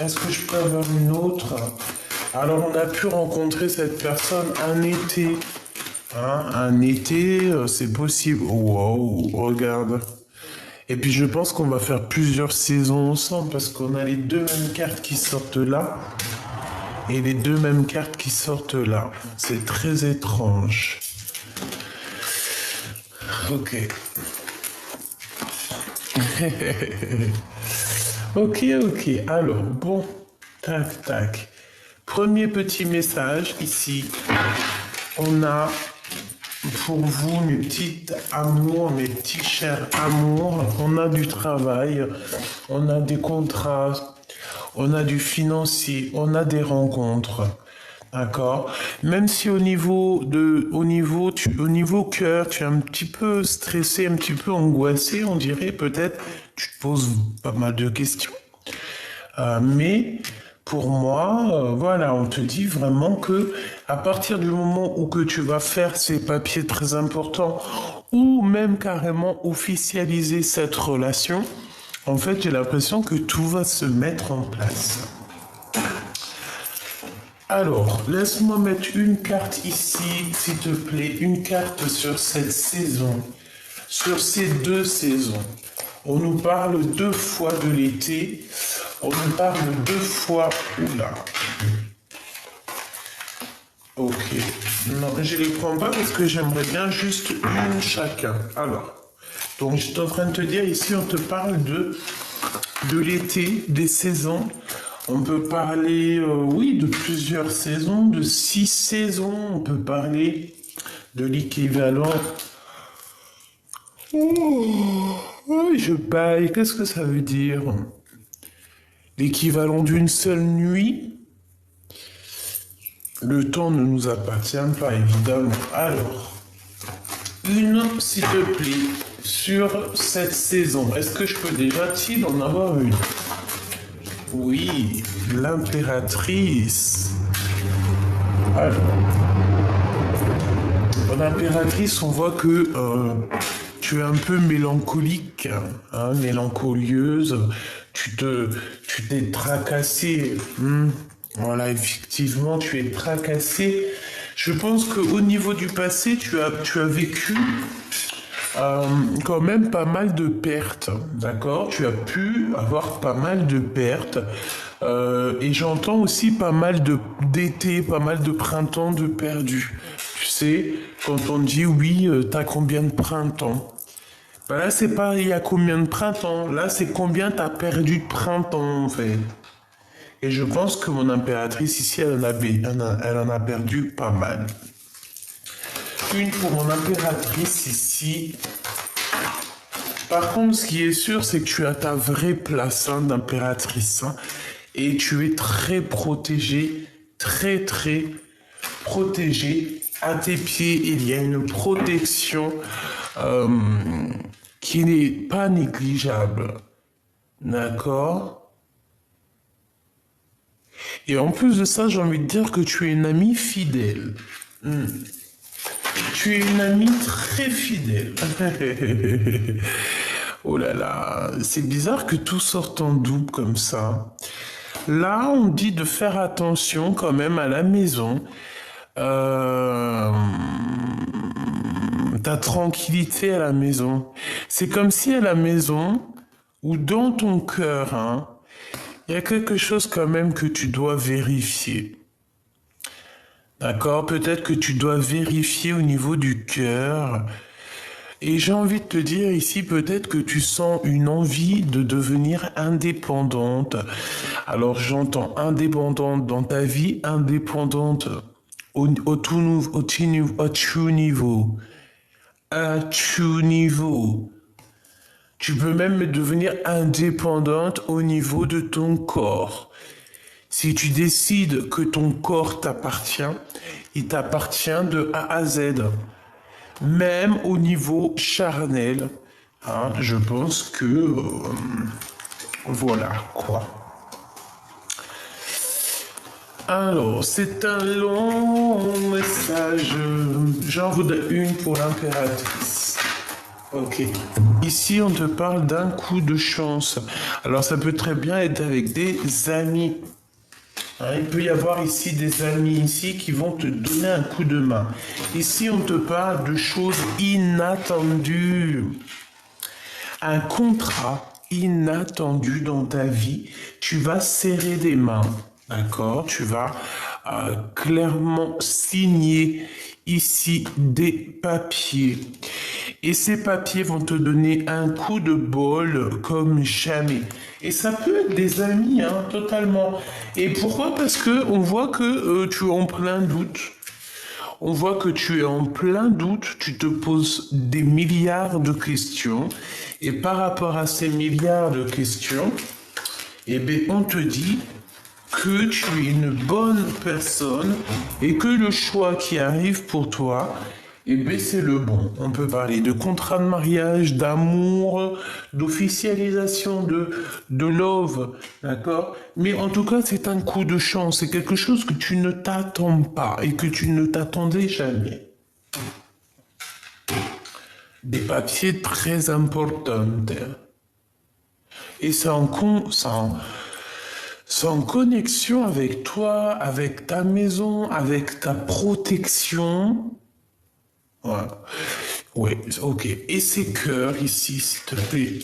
Est-ce que je peux avoir une autre? Alors, on a pu rencontrer cette personne un été. Hein, un été, c'est possible. Wow, regarde. Et puis, je pense qu'on va faire plusieurs saisons ensemble parce qu'on a les deux mêmes cartes qui sortent là et les deux mêmes cartes qui sortent là. C'est très étrange. Ok. Ok, ok. Alors, bon. Tac, tac. Premier petit message ici. On a pour vous, mes petites amours, mes petits chers amours, on a du travail, on a des contrats, on a du financier, on a des rencontres. D'accord. Même si au niveau cœur, tu es un petit peu stressé, un petit peu angoissé, on dirait peut-être, tu te poses pas mal de questions. Mais pour moi, voilà, on te dit vraiment que à partir du moment où que tu vas faire ces papiers très importants ou même carrément officialiser cette relation, en fait, j'ai l'impression que tout va se mettre en place. Alors, laisse-moi mettre une carte ici, s'il te plaît, une carte sur cette saison, sur ces deux saisons. On nous parle 2 fois de l'été, on nous parle 2 fois, oula. Ok, non, je les prends pas parce que j'aimerais bien juste une chacun. Alors, donc je suis en train de te dire ici, on te parle de l'été, des saisons. On peut parler, oui, de plusieurs saisons, de 6 saisons. On peut parler de l'équivalent. Oh, je baille. Qu'est-ce que ça veut dire? L'équivalent d'une seule nuit. Le temps ne nous appartient pas, évidemment. Alors, une, s'il te plaît, sur cette saison. Est-ce que je peux déjà-t-il en avoir une? Oui, l'impératrice. Alors, l'impératrice, on voit que tu es un peu mélancolique, hein, mélancolieuse. Tu t'es tracassé. Voilà, effectivement, tu es tracassé. Je pense qu'au niveau du passé, tu as vécu quand même pas mal de pertes, d'accord? Tu as pu avoir pas mal de pertes. Et j'entends aussi pas mal d'été, pas mal de printemps de perdus. Tu sais, quand on dit oui, t'as combien de printemps? Ben là, c'est pas il y a combien de printemps. Là, c'est combien t'as perdu de printemps, en fait. Et je pense que mon impératrice ici, elle en a perdu pas mal. Une pour mon impératrice ici. Par contre, ce qui est sûr, c'est que tu as ta vraie place d'impératrice. Et tu es très protégée, très très protégée. À tes pieds, il y a une protection qui n'est pas négligeable. D'accord? Et en plus de ça, j'ai envie de dire que tu es une amie fidèle. Tu es une amie très fidèle. Oh là là, c'est bizarre que tout sorte en double comme ça. Là, on dit de faire attention quand même à la maison. Ta tranquillité à la maison. C'est comme si à la maison, ou dans ton cœur, hein, il y a quelque chose quand même que tu dois vérifier. D'accord? Peut-être que tu dois vérifier au niveau du cœur. Et j'ai envie de te dire ici, peut-être que tu sens une envie de devenir indépendante. Alors j'entends indépendante dans ta vie, indépendante au tout niveau. À tout niveau. Tu peux même devenir indépendante au niveau de ton corps. Si tu décides que ton corps t'appartient, il t'appartient de A à Z. Même au niveau charnel, hein, je pense que voilà quoi. Alors, c'est un long message. J'en voudrais une pour l'impératrice. Ok. Ici, on te parle d'un coup de chance. Alors, ça peut très bien être avec des amis. Hein, il peut y avoir ici des amis ici qui vont te donner un coup de main. Ici, on te parle de choses inattendues. Un contrat inattendu dans ta vie. Tu vas serrer des mains. D'accord? Tu vas clairement signer ici des papiers. Et ces papiers vont te donner un coup de bol comme jamais. Et ça peut être des amis, hein, totalement. Et pourquoi? Parce que on voit que tu es en plein doute. On voit que tu es en plein doute, tu te poses des milliards de questions. Et par rapport à ces milliards de questions, eh bien, on te dit que tu es une bonne personne et que le choix qui arrive pour toi, eh bien, c'est le bon. On peut parler de contrat de mariage, d'amour, d'officialisation, de love, d'accord? Mais en tout cas, c'est un coup de chance. C'est quelque chose que tu ne t'attends pas et que tu ne t'attendais jamais. Des papiers très importants. Et c'est en connexion avec toi, avec ta maison, avec ta protection. Ouais. Ouais, ok. Et ces cœurs ici, s'il te plaît.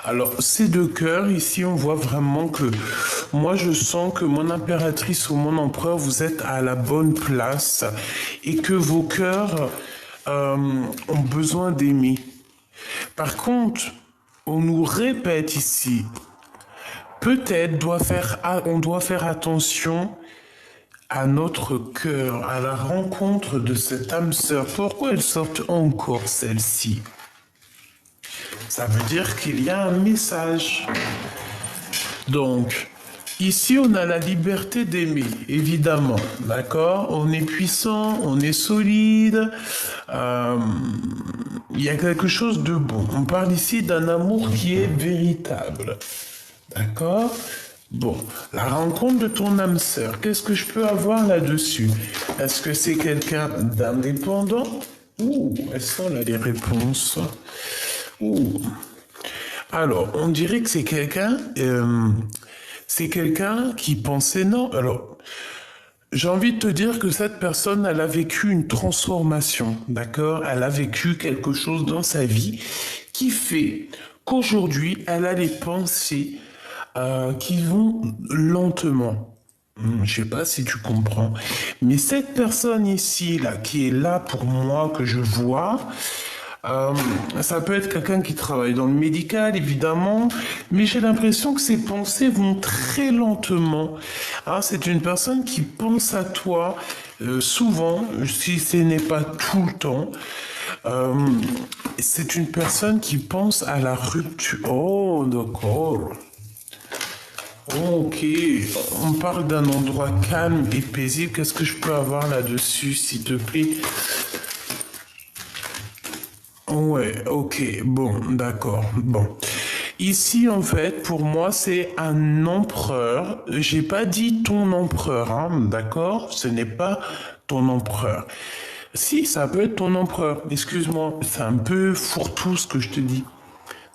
Alors, ces deux cœurs, ici, on voit vraiment que moi, je sens que mon impératrice ou mon empereur, vous êtes à la bonne place et que vos cœurs ont besoin d'aimer. Par contre, on nous répète ici, peut-être on doit faire attention à notre cœur, à la rencontre de cette âme sœur. Pourquoi elle sort encore celle-ci? Ça veut dire qu'il y a un message. Donc, ici, on a la liberté d'aimer, évidemment. D'accord? On est puissant, on est solide. Il y a quelque chose de bon. On parle ici d'un amour qui est véritable. D'accord? Bon, la rencontre de ton âme sœur, qu'est-ce que je peux avoir là-dessus? Est-ce que c'est quelqu'un d'indépendant? Ouh, elles sont là les réponses. Ouh. Alors, on dirait que c'est quelqu'un qui pensait non. Alors, j'ai envie de te dire que cette personne, elle a vécu une transformation, d'accord? Elle a vécu quelque chose dans sa vie qui fait qu'aujourd'hui, elle a les pensées qui vont lentement. Je sais pas si tu comprends. Mais cette personne ici, là, qui est là pour moi, que je vois, ça peut être quelqu'un qui travaille dans le médical, évidemment, mais j'ai l'impression que ses pensées vont très lentement. Hein, c'est une personne qui pense à toi souvent, si ce n'est pas tout le temps. C'est une personne qui pense à la rupture. Oh, d'accord. Ok, on parle d'un endroit calme et paisible. Qu'est-ce que je peux avoir là-dessus, s'il te plaît? Ouais, ok, bon, d'accord, bon. Ici, en fait, pour moi, c'est un empereur. J'ai pas dit ton empereur, hein, d'accord? Ce n'est pas ton empereur. Si, ça peut être ton empereur. Excuse-moi, c'est un peu fourre-tout ce que je te dis.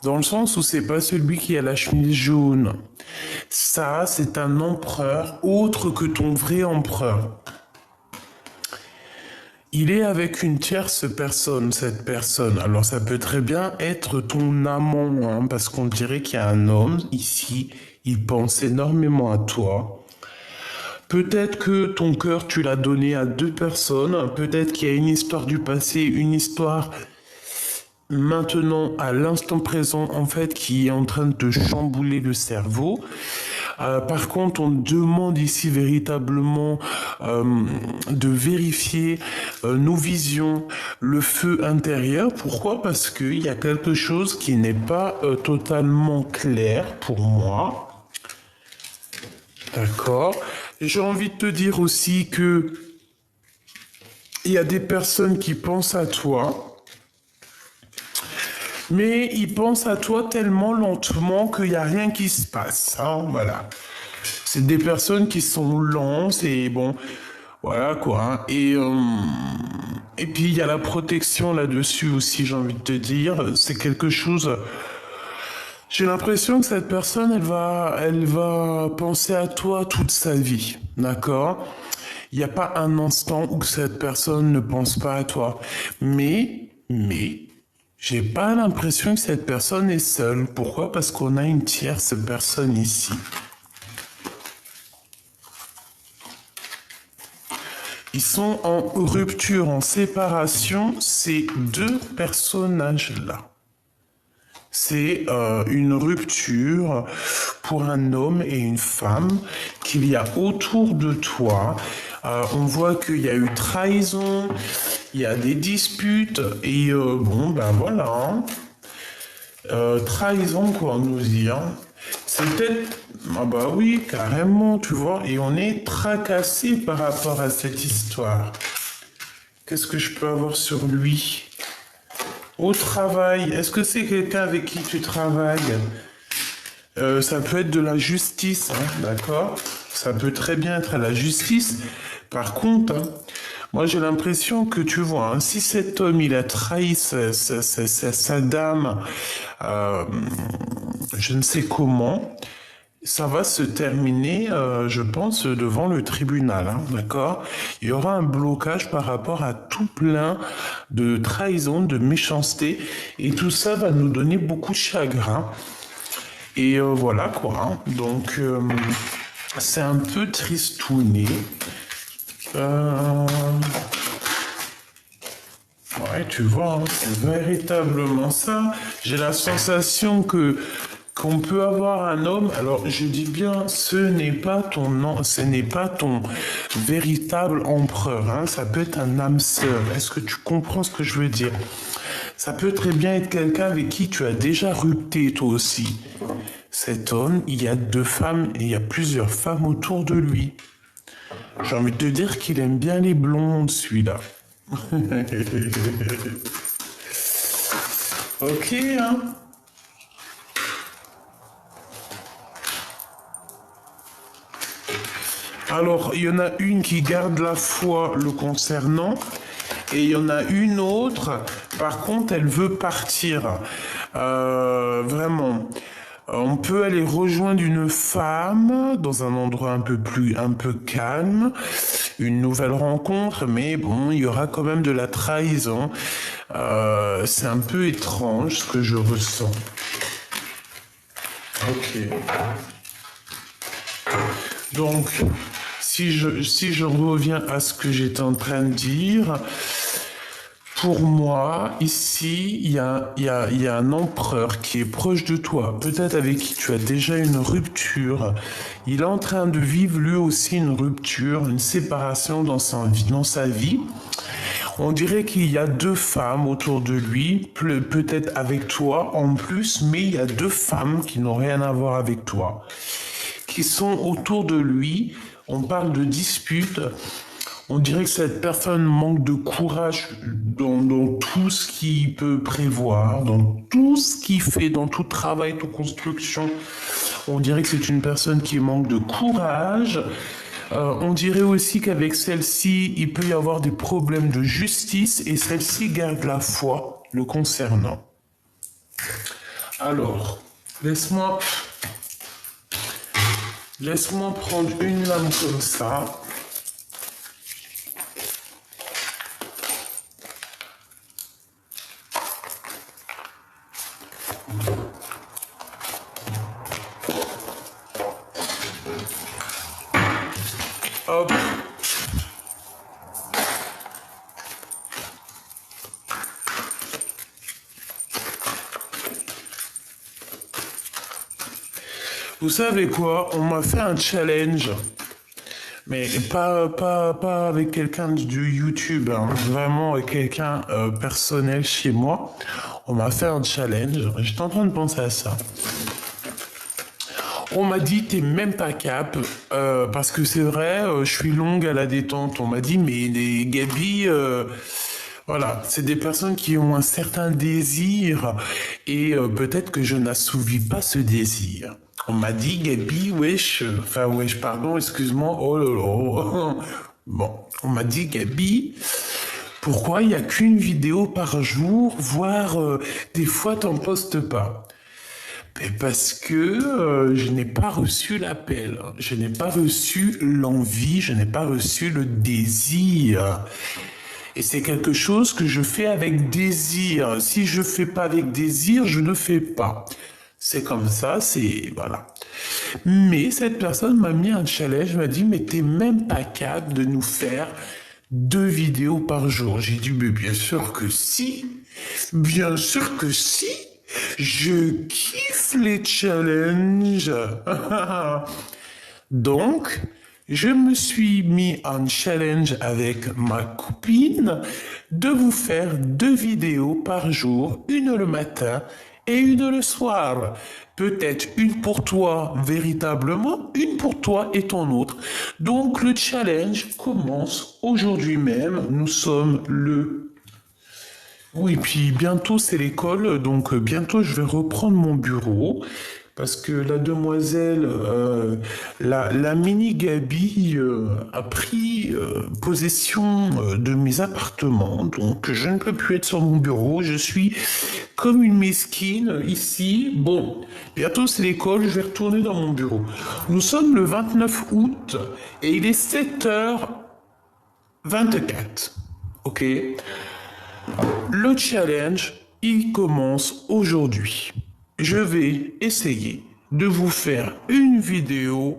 Dans le sens où c'est pas celui qui a la chemise jaune. Ça, c'est un empereur autre que ton vrai empereur. Il est avec une tierce personne, cette personne. Alors ça peut très bien être ton amant, hein, parce qu'on dirait qu'il y a un homme ici, il pense énormément à toi. Peut-être que ton cœur, tu l'as donné à deux personnes. Peut-être qu'il y a une histoire du passé, une histoire maintenant, à l'instant présent, en fait, qui est en train de te chambouler le cerveau. Par contre, on demande ici véritablement de vérifier nos visions, le feu intérieur. Pourquoi? Parce qu'il y a quelque chose qui n'est pas totalement clair pour moi. D'accord. J'ai envie de te dire aussi que il y a des personnes qui pensent à toi. Mais ils pensent à toi tellement lentement qu'il n'y a rien qui se passe. Hein, voilà. C'est des personnes qui sont lentes et bon, Voilà quoi, hein. Et puis il y a la protection là-dessus aussi, j'ai envie de te dire. C'est quelque chose. J'ai l'impression que cette personne, elle va penser à toi toute sa vie, d'accord? Il n'y a pas un instant où cette personne ne pense pas à toi. Mais, j'ai pas l'impression que cette personne est seule. Pourquoi? Parce qu'on a une tierce personne ici. Ils sont en rupture, en séparation, ces deux personnages-là. C'est une rupture pour un homme et une femme qu'il y a autour de toi. On voit qu'il y a eu trahison, il y a des disputes et bon ben voilà. Hein. Trahison quoi on nous dit. Hein. C'est peut-être ah bah oui carrément tu vois et on est tracassé par rapport à cette histoire. Qu'est-ce que je peux avoir sur lui? Au travail, est-ce que c'est quelqu'un avec qui tu travailles? Ça peut être de la justice, hein, d'accord? Ça peut très bien être à la justice. Par contre, hein, moi j'ai l'impression que tu vois, hein, si cet homme il a trahi sa dame, euh, je ne sais comment, ça va se terminer, je pense, devant le tribunal, hein, d'accord? Il y aura un blocage par rapport à tout plein de trahison, de méchanceté, et tout ça va nous donner beaucoup de chagrin. Et voilà quoi. Hein. Donc, c'est un peu tristouné. Ouais, tu vois, hein, c'est véritablement ça. J'ai la sensation que qu'on peut avoir un homme. Alors, je dis bien, ce n'est pas ce n'est pas ton véritable empereur. Hein, ça peut être un âme sœur. Est-ce que tu comprends ce que je veux dire? Ça peut très bien être quelqu'un avec qui tu as déjà rupté toi aussi. Cet homme, il y a deux femmes et il y a plusieurs femmes autour de lui. J'ai envie de te dire qu'il aime bien les blondes, celui-là. Ok, hein. Alors, il y en a une qui garde la foi le concernant, et il y en a une autre, par contre, elle veut partir. Vraiment. On peut aller rejoindre une femme dans un endroit un peu calme, une nouvelle rencontre, mais bon, il y aura quand même de la trahison. C'est un peu étrange ce que je ressens. Ok. Donc, si je reviens à ce que j'étais en train de dire, pour moi, ici, il y a un empereur qui est proche de toi, peut-être avec qui tu as déjà une rupture. Il est en train de vivre lui aussi une rupture, une séparation dans sa vie. On dirait qu'il y a deux femmes autour de lui, peut-être avec toi en plus, mais il y a deux femmes qui n'ont rien à voir avec toi, qui sont autour de lui. On parle de disputes. On dirait que cette personne manque de courage dans tout ce qu'il peut prévoir, dans tout ce qu'il fait, dans tout travail, toute construction. On dirait que c'est une personne qui manque de courage. On dirait aussi qu'avec celle-ci, il peut y avoir des problèmes de justice et celle-ci garde la foi le concernant. Alors, laisse-moi prendre une lame comme ça. Hop. Vous savez quoi? On m'a fait un challenge. Mais pas avec quelqu'un du YouTube, hein. Vraiment avec quelqu'un personnel chez moi. On m'a fait un challenge. J'étais en train de penser à ça. On m'a dit t'es même pas cap parce que c'est vrai, je suis longue à la détente. On m'a dit mais les Gabi, voilà, c'est des personnes qui ont un certain désir et peut-être que je n'assouvis pas ce désir. On m'a dit Gabi, wesh, pardon, excuse-moi, oh là là, Bon, on m'a dit, Gabi, pourquoi il n'y a qu'une vidéo par jour, voire des fois t'en postes pas? Ben parce que je n'ai pas reçu l'appel, je n'ai pas reçu l'envie, je n'ai pas reçu le désir. Et c'est quelque chose que je fais avec désir. Si je fais pas avec désir, je ne fais pas. C'est comme ça, c'est... Voilà. Mais cette personne m'a mis un challenge, m'a dit, mais t'es même pas capable de nous faire 2 vidéos par jour. J'ai dit, mais bien sûr que si. Bien sûr que si. Je kiffe les challenges. Donc, je me suis mis en challenge avec ma copine de vous faire 2 vidéos par jour, une le matin et une le soir. Peut-être une pour toi véritablement, une pour toi et ton autre. Donc le challenge commence aujourd'hui même. Nous sommes le... Oui, puis bientôt c'est l'école, donc bientôt je vais reprendre mon bureau. Parce que la demoiselle, la mini Gabi a pris possession de mes appartements, donc je ne peux plus être sur mon bureau, je suis comme une mesquine ici. Bon, bientôt c'est l'école, je vais retourner dans mon bureau. Nous sommes le 29 août et il est 7h24, ok? Le challenge, il commence aujourd'hui. Je vais essayer de vous faire une vidéo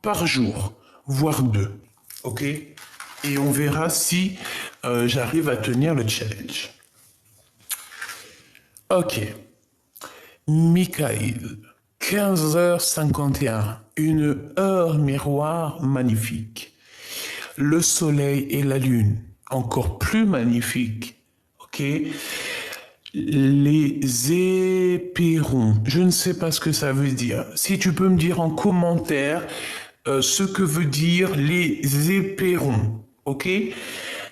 par jour, voire 2, ok? Et on verra si j'arrive à tenir le challenge. Ok. Michael, 15h51, une heure miroir magnifique. Le soleil et la lune, encore plus magnifique, ok? Les éperons, je ne sais pas ce que ça veut dire. Si tu peux me dire en commentaire ce que veut dire les éperons, ok?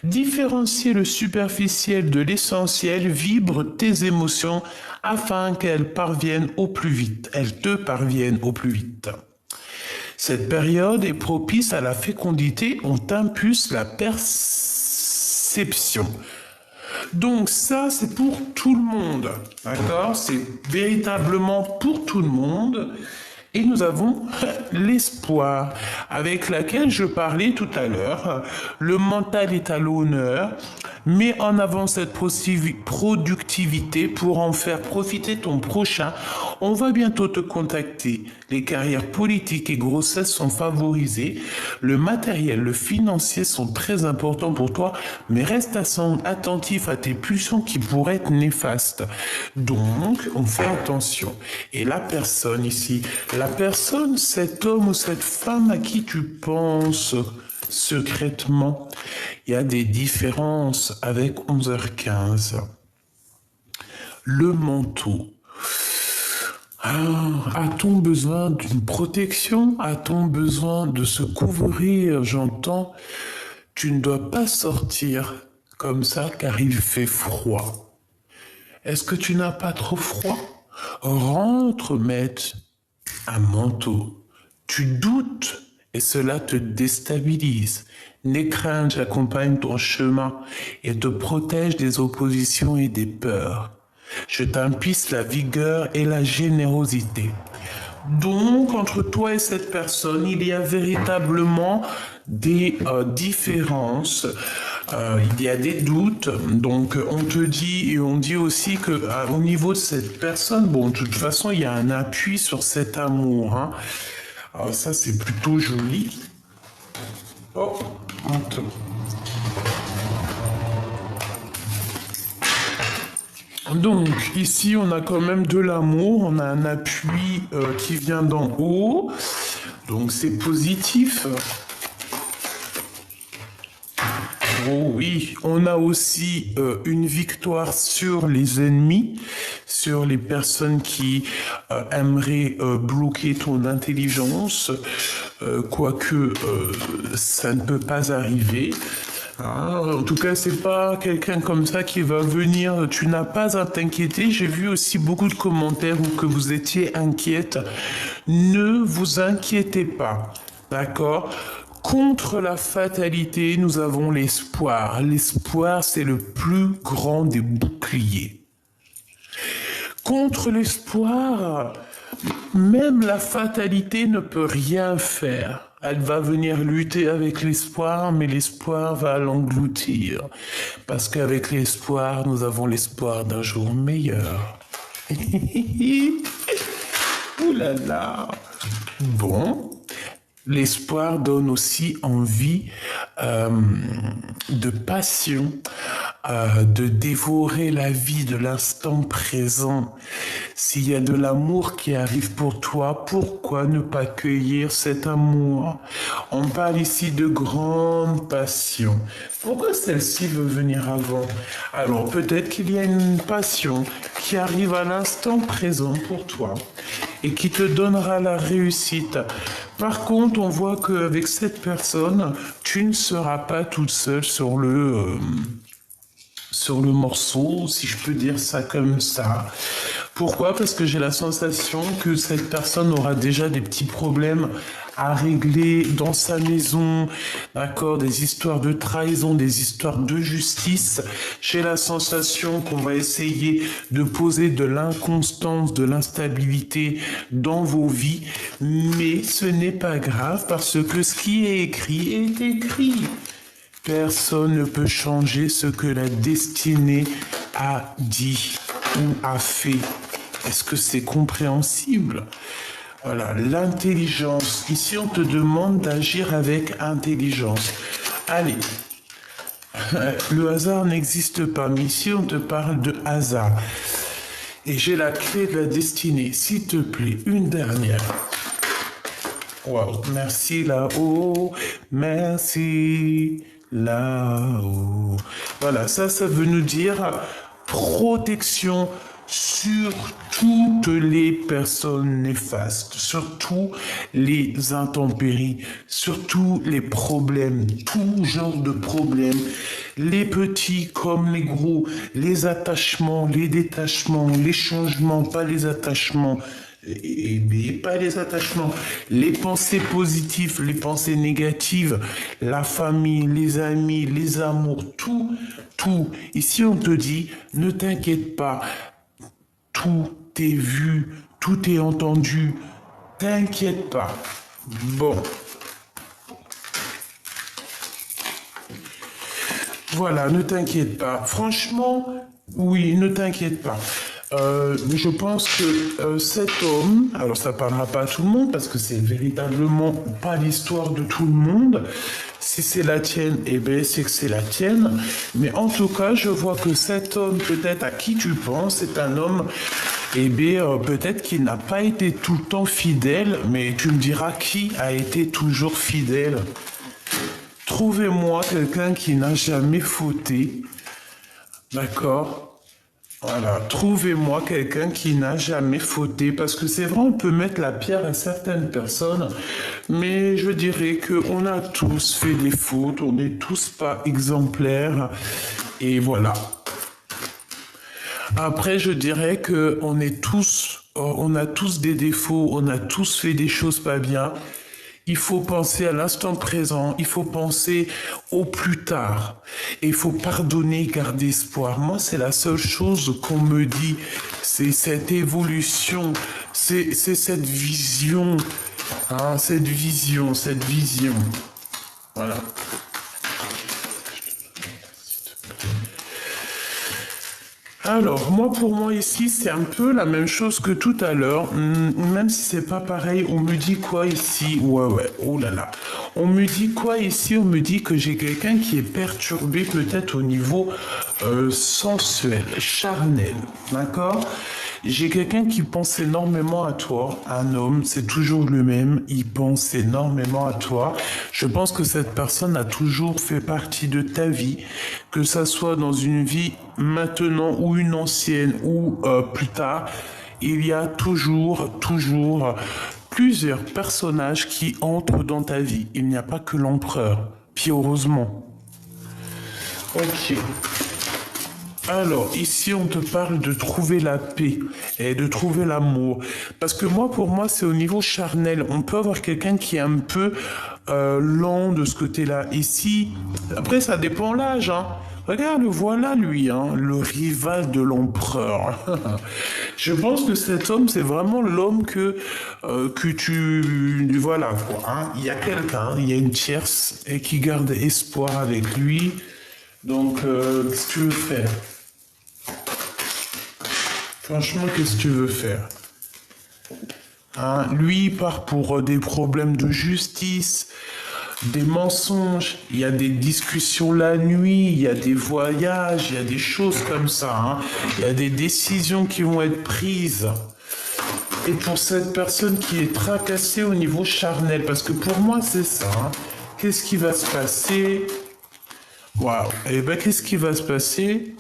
Différencier le superficiel de l'essentiel, vibre tes émotions afin qu'elles parviennent au plus vite. Elles te parviennent au plus vite. Cette période est propice à la fécondité, on t'impulse la perception. Donc ça, c'est pour tout le monde, d'accord? C'est véritablement pour tout le monde. Et nous avons l'espoir, avec laquelle je parlais tout à l'heure. Le mental est à l'honneur. Mets en avant cette productivité pour en faire profiter ton prochain. On va bientôt te contacter. Les carrières politiques et grossesses sont favorisées. Le matériel, le financier sont très importants pour toi, mais reste attentif à tes pulsions qui pourraient être néfastes. Donc, on fait attention. Et la personne ici, cet homme ou cette femme à qui tu penses secrètement, il y a des différences avec 11h15. Le manteau. A-t-on besoin d'une protection? A-t-on besoin de se couvrir? J'entends, tu ne dois pas sortir comme ça car il fait froid. Est-ce que tu n'as pas trop froid? Rentre mettre un manteau. Tu doutes et cela te déstabilise. N'aie crainte, j'accompagne ton chemin et te protège des oppositions et des peurs. Je t'impulse la vigueur et la générosité. Donc, entre toi et cette personne, il y a véritablement des différences. Il y a des doutes. Donc, on te dit et on dit aussi que au niveau de cette personne, bon, de toute façon, il y a un appui sur cet amour. Hein. Alors, ça, c'est plutôt joli. Oh, attends. Donc, ici, on a quand même de l'amour, on a un appui qui vient d'en haut, donc c'est positif. Oh oui, on a aussi une victoire sur les ennemis, sur les personnes qui aimeraient bloquer ton intelligence, quoique ça ne peut pas arriver. En tout cas, c'est pas quelqu'un comme ça qui va venir. Tu n'as pas à t'inquiéter. J'ai vu aussi beaucoup de commentaires où que vous étiez inquiète. Ne vous inquiétez pas, d'accord? Contre la fatalité, nous avons l'espoir. L'espoir, c'est le plus grand des boucliers. Contre l'espoir, même la fatalité ne peut rien faire. Elle va venir lutter avec l'espoir, mais l'espoir va l'engloutir. Parce qu'avec l'espoir, nous avons l'espoir d'un jour meilleur. Ouh là là. Bon. L'espoir donne aussi envie de passion, de dévorer la vie de l'instant présent. S'il y a de l'amour qui arrive pour toi, pourquoi ne pas cueillir cet amour? On parle ici de grande passion. Pourquoi celle-ci veut venir avant? Alors peut-être qu'il y a une passion qui arrive à l'instant présent pour toi et qui te donnera la réussite. Par contre, on voit qu'avec cette personne, tu ne seras pas toute seule sur le morceau, si je peux dire ça comme ça. Pourquoi? Parce que j'ai la sensation que cette personne aura déjà des petits problèmes à régler dans sa maison, d'accord, des histoires de trahison, des histoires de justice. J'ai la sensation qu'on va essayer de poser de l'inconstance, de l'instabilité dans vos vies, mais ce n'est pas grave parce que ce qui est écrit. Personne ne peut changer ce que la destinée a dit ou a fait. Est-ce que c'est compréhensible? Voilà, l'intelligence. Ici, on te demande d'agir avec intelligence. Allez, le hasard n'existe pas, mais ici, on te parle de hasard. Et j'ai la clé de la destinée. S'il te plaît, une dernière. Wow, merci là-haut, merci là-haut. Voilà, ça veut nous dire protection sur toutes les personnes néfastes, sur tous les intempéries, sur tous les problèmes, tout genre de problèmes, les petits comme les gros, les attachements, les détachements, les changements, pas les attachements, pas les attachements, les pensées positives, les pensées négatives, la famille, les amis, les amours, tout. Ici, on te dit, ne t'inquiète pas, tout est vu, tout est entendu, t'inquiète pas. Bon. Voilà, ne t'inquiète pas. Franchement, oui, ne t'inquiète pas. Je pense que cet homme, alors ça parlera pas à tout le monde parce que c'est véritablement pas l'histoire de tout le monde. Si c'est la tienne, eh bien c'est que c'est la tienne. Mais en tout cas, je vois que cet homme, peut-être à qui tu penses, c'est un homme, eh bien peut-être qu'il n'a pas été tout le temps fidèle, mais tu me diras qui a été toujours fidèle. Trouvez-moi quelqu'un qui n'a jamais fauté, d'accord? Voilà, trouvez-moi quelqu'un qui n'a jamais fauté, parce que c'est vrai, on peut mettre la pierre à certaines personnes, mais je dirais qu'on a tous fait des fautes, on n'est tous pas exemplaires, et voilà. Après, je dirais qu'on est tous, on a tous des défauts, on a tous fait des choses pas bien. Il faut penser à l'instant présent, il faut penser au plus tard. Et il faut pardonner, garder espoir. Moi, c'est la seule chose qu'on me dit. C'est cette évolution, c'est cette vision. Hein, cette vision. Voilà. Alors, pour moi ici, c'est un peu la même chose que tout à l'heure, même si c'est pas pareil. On me dit quoi ici? Ouais, oh là là. On me dit quoi ici? On me dit que j'ai quelqu'un qui est perturbé peut-être au niveau sensuel, charnel, d'accord? J'ai quelqu'un qui pense énormément à toi, un homme, c'est toujours le même, il pense énormément à toi. Je pense que cette personne a toujours fait partie de ta vie, que ça soit dans une vie maintenant ou une ancienne ou plus tard, il y a toujours plusieurs personnages qui entrent dans ta vie. Il n'y a pas que l'empereur, puis heureusement. Ok. Alors, ici, on te parle de trouver la paix et de trouver l'amour. Parce que moi, pour moi, c'est au niveau charnel. On peut avoir quelqu'un qui est un peu lent de ce côté-là. Ici, après, ça dépend l'âge, hein. Regarde, voilà lui, hein, le rival de l'empereur. Je pense que cet homme, c'est vraiment l'homme que tu... Voilà, quoi, hein. Il y a quelqu'un, il y a une tierce et qui garde espoir avec lui. Donc, qu'est-ce que tu veux faire? Franchement, qu'est-ce que tu veux faire? Hein, lui, il part pour des problèmes de justice, des mensonges, il y a des discussions la nuit, il y a des voyages, il y a des choses comme ça, hein. Il y a des décisions qui vont être prises. Et pour cette personne qui est tracassée au niveau charnel, parce que pour moi, c'est ça, hein. Qu'est-ce qui va se passer? Waouh! Eh ben, qu'est-ce qui va se passer?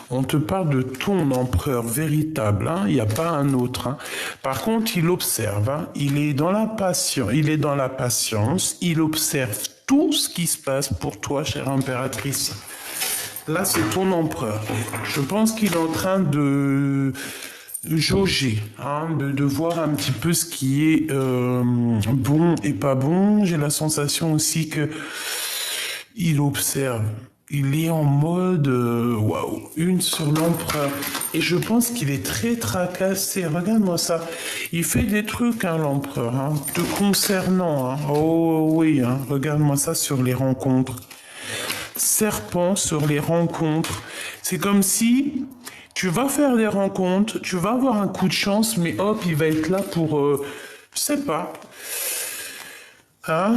On te parle de ton empereur véritable, hein. Il n'y a pas un autre, hein. Par contre, il observe, hein. Il est dans la passion, il est dans la patience, il observe tout ce qui se passe pour toi, chère impératrice. Là, c'est ton empereur. Je pense qu'il est en train de jauger, hein, de voir un petit peu ce qui est bon et pas bon. J'ai la sensation aussi que il observe. Il est en mode waouh, une sur l'empereur. Et je pense qu'il est très tracassé. Regarde-moi ça. Il fait des trucs, hein, l'empereur, hein, te concernant. Hein. Oh oui, hein, regarde-moi ça sur les rencontres. Serpent sur les rencontres. C'est comme si tu vas faire des rencontres, tu vas avoir un coup de chance, mais hop, il va être là pour, je sais pas. Hein,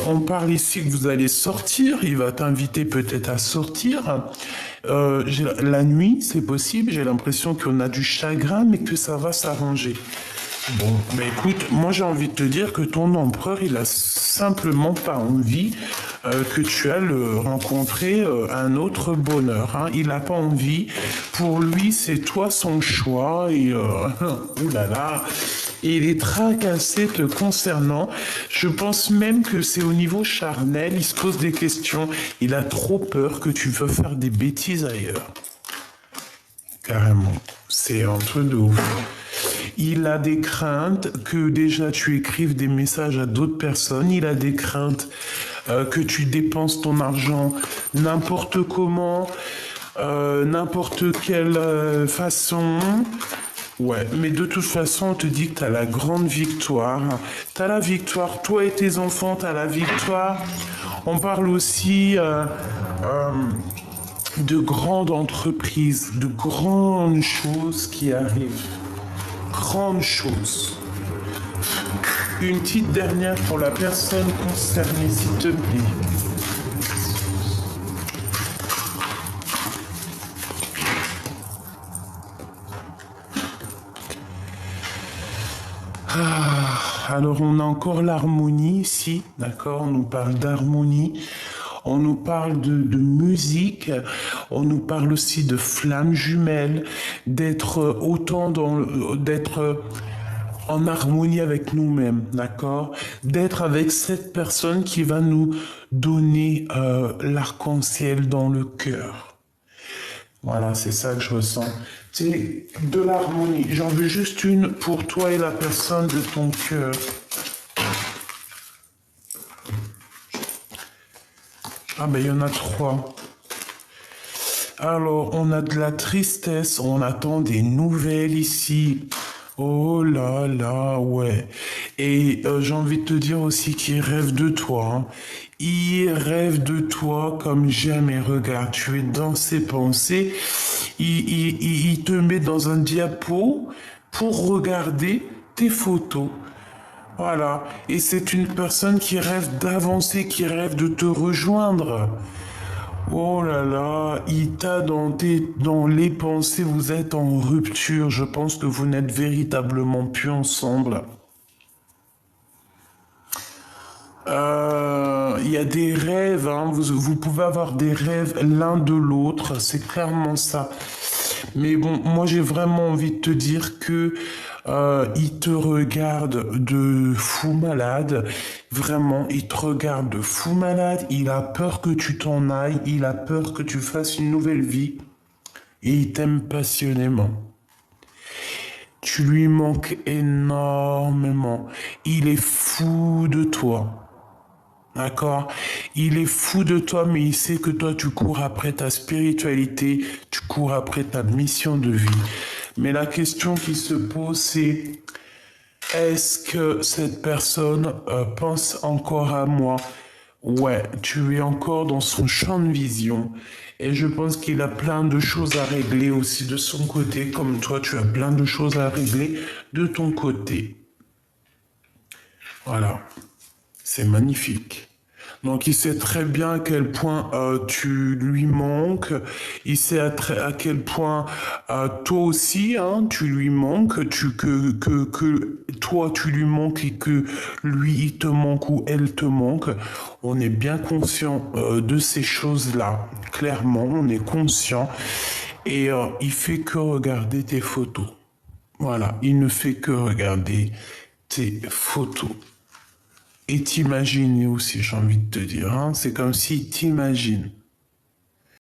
on parle ici que vous allez sortir, il va t'inviter peut-être à sortir. La nuit, c'est possible, j'ai l'impression qu'on a du chagrin, mais que ça va s'arranger. Bon, mais écoute, moi j'ai envie de te dire que ton empereur, il a simplement pas envie que tu ailles rencontrer un autre bonheur, hein. Il n'a pas envie. Pour lui, c'est toi son choix et oulala, il est tracassé te concernant. Je pense même que c'est au niveau charnel, il se pose des questions. Il a trop peur que tu veux faire des bêtises ailleurs. Carrément, c'est un truc de ouf. Il a des craintes que déjà tu écrives des messages à d'autres personnes. Il a des craintes que tu dépenses ton argent n'importe comment, n'importe quelle façon. Ouais, mais de toute façon, on te dit que tu as la grande victoire. Tu as la victoire, toi et tes enfants, tu as la victoire. On parle aussi de grandes entreprises, de grandes choses qui arrivent. Grandes choses. Une petite dernière pour la personne concernée, s'il te plaît. Alors on a encore l'harmonie ici, d'accord? On nous parle d'harmonie, on nous parle de musique, on nous parle aussi de flammes jumelles, d'être d'être en harmonie avec nous-mêmes, d'accord? D'être avec cette personne qui va nous donner l'arc-en-ciel dans le cœur. Voilà, c'est ça que je ressens. C'est de l'harmonie. J'en veux juste une pour toi et la personne de ton cœur. Ah ben, il y en a 3. Alors, on a de la tristesse, on attend des nouvelles ici. Oh là là, ouais. Et j'ai envie de te dire aussi qu'il rêve de toi, hein. Il rêve de toi comme jamais. Regarde, tu es dans ses pensées. Il te met dans un diapo pour regarder tes photos. Voilà. Et c'est une personne qui rêve d'avancer, qui rêve de te rejoindre. Oh là là, il t'a dans les pensées, vous êtes en rupture. Je pense que vous n'êtes véritablement plus ensemble. Il y a des rêves, hein, vous pouvez avoir des rêves l'un de l'autre, c'est clairement ça. Mais bon, moi j'ai vraiment envie de te dire que il te regarde de fou malade. Vraiment, il te regarde de fou malade. Il a peur que tu t'en ailles. Il a peur que tu fasses une nouvelle vie. et il t'aime passionnément. Tu lui manques énormément. Il est fou de toi. D'accord? Il est fou de toi, mais il sait que toi, tu cours après ta spiritualité, tu cours après ta mission de vie. Mais la question qui se pose, c'est est-ce que cette personne pense encore à moi? Ouais, tu es encore dans son champ de vision. Et je pense qu'il a plein de choses à régler aussi de son côté, comme toi, tu as plein de choses à régler de ton côté. Voilà, c'est magnifique. Donc il sait très bien à quel point tu lui manques, il sait à quel point toi aussi hein, tu lui manques, que toi tu lui manques et que lui il te manque ou elle te manque. On est bien conscient de ces choses-là, clairement on est conscient et il fait que regarder tes photos. Voilà, il ne fait que regarder tes photos. Et t'imaginer aussi, j'ai envie de te dire. Hein, c'est comme si t'imagines.